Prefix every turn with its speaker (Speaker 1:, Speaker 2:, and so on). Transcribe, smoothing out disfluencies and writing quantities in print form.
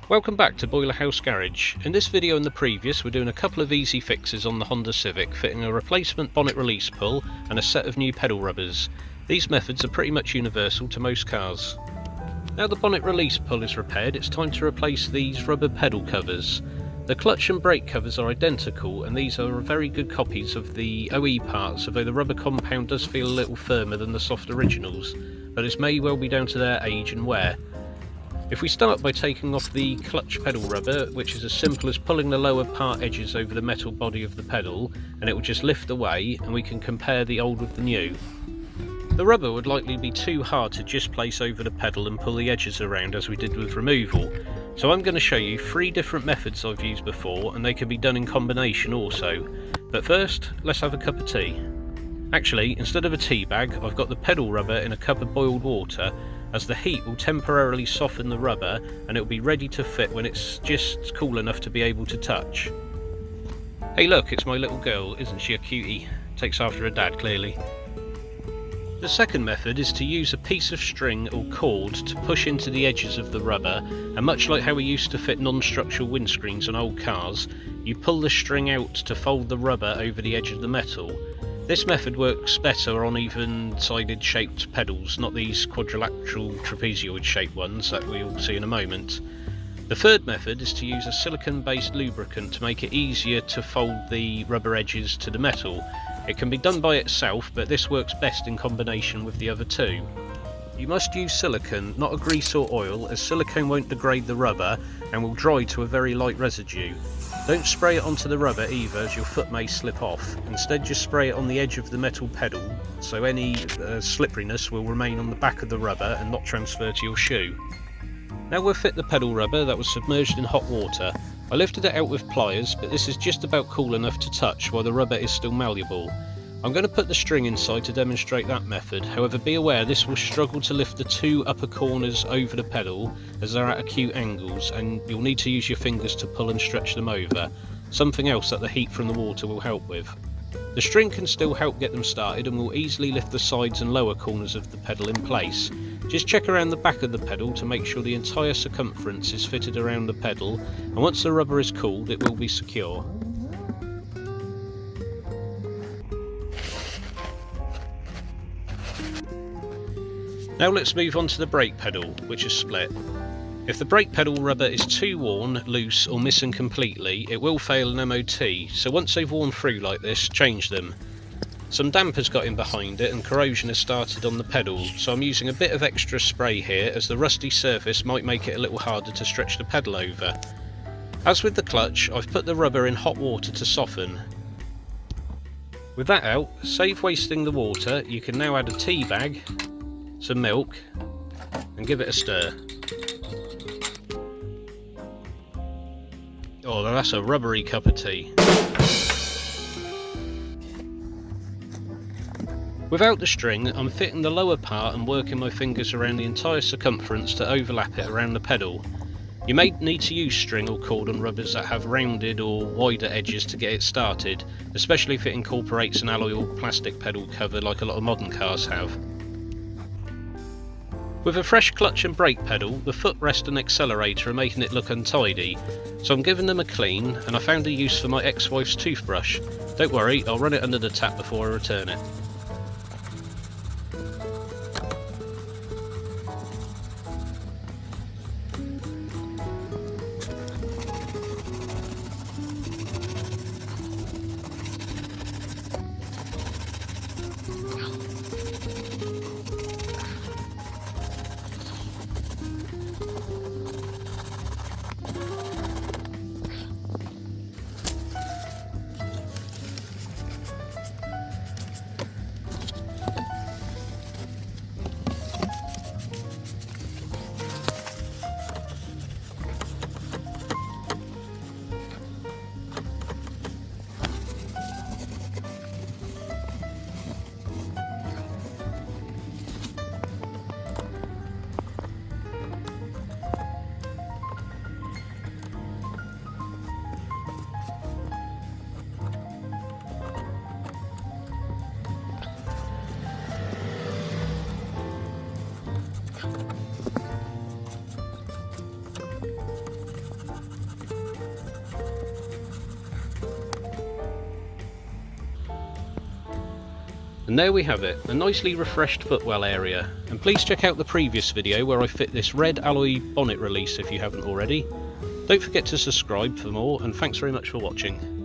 Speaker 1: Welcome back to Boiler House Garage. In this video and the previous we're doing a couple of easy fixes on the Honda Civic, fitting a replacement bonnet release pull and a set of new pedal rubbers. These methods are pretty much universal to most cars. Now the bonnet release pull is repaired, it's time to replace these rubber pedal covers. The clutch and brake covers are identical and these are very good copies of the OE parts, although the rubber compound does feel a little firmer than the soft originals, but this may well be down to their age and wear. If we start by taking off the clutch pedal rubber, which is as simple as pulling the lower part edges over the metal body of the pedal, and it will just lift away and we can compare the old with the new. The rubber would likely be too hard to just place over the pedal and pull the edges around as we did with removal, so I'm going to show you 3 different methods I've used before, and they can be done in combination also. But first, let's have a cup of tea. Actually, instead of a tea bag, I've got the pedal rubber in a cup of boiled water, as the heat will temporarily soften the rubber and it will be ready to fit when it's just cool enough to be able to touch. Hey look, it's my little girl, isn't she a cutie? Takes after her dad, clearly. The second method is to use a piece of string or cord to push into the edges of the rubber, and much like how we used to fit non-structural windscreens on old cars, you pull the string out to fold the rubber over the edge of the metal. This method works better on even-sided shaped pedals, not these quadrilateral trapezoid shaped ones that we'll see in a moment. The third method is to use a silicone-based lubricant to make it easier to fold the rubber edges to the metal. It can be done by itself, but this works best in combination with the other two. You must use silicone, not a grease or oil, as silicone won't degrade the rubber and will dry to a very light residue. Don't spray it onto the rubber either, as your foot may slip off. Instead just spray it on the edge of the metal pedal, so any slipperiness will remain on the back of the rubber and not transfer to your shoe. Now we'll fit the pedal rubber that was submerged in hot water. I lifted it out with pliers, but this is just about cool enough to touch while the rubber is still malleable. I'm going to put the string inside to demonstrate that method, however be aware this will struggle to lift the 2 upper corners over the pedal as they're at acute angles, and you'll need to use your fingers to pull and stretch them over, something else that the heat from the water will help with. The string can still help get them started and will easily lift the sides and lower corners of the pedal in place. Just check around the back of the pedal to make sure the entire circumference is fitted around the pedal, and once the rubber is cooled it will be secure. Now let's move on to the brake pedal, which is split. If the brake pedal rubber is too worn, loose or missing completely, it will fail an MOT, so once they've worn through like this, change them. Some damp has got in behind it and corrosion has started on the pedal, so I'm using a bit of extra spray here as the rusty surface might make it a little harder to stretch the pedal over. As with the clutch, I've put the rubber in hot water to soften. With that out, save wasting the water, you can now add a tea bag, some milk, and give it a stir. Oh, that's a rubbery cup of tea. Without the string, I'm fitting the lower part and working my fingers around the entire circumference to overlap it around the pedal. You may need to use string or cord on rubbers that have rounded or wider edges to get it started, especially if it incorporates an alloy or plastic pedal cover like a lot of modern cars have. With a fresh clutch and brake pedal, the footrest and accelerator are making it look untidy, so I'm giving them a clean, and I found a use for my ex-wife's toothbrush. Don't worry, I'll run it under the tap before I return it. And there we have it, a nicely refreshed footwell area. And please check out the previous video where I fit this red alloy bonnet release if you haven't already. Don't forget to subscribe for more, and thanks very much for watching.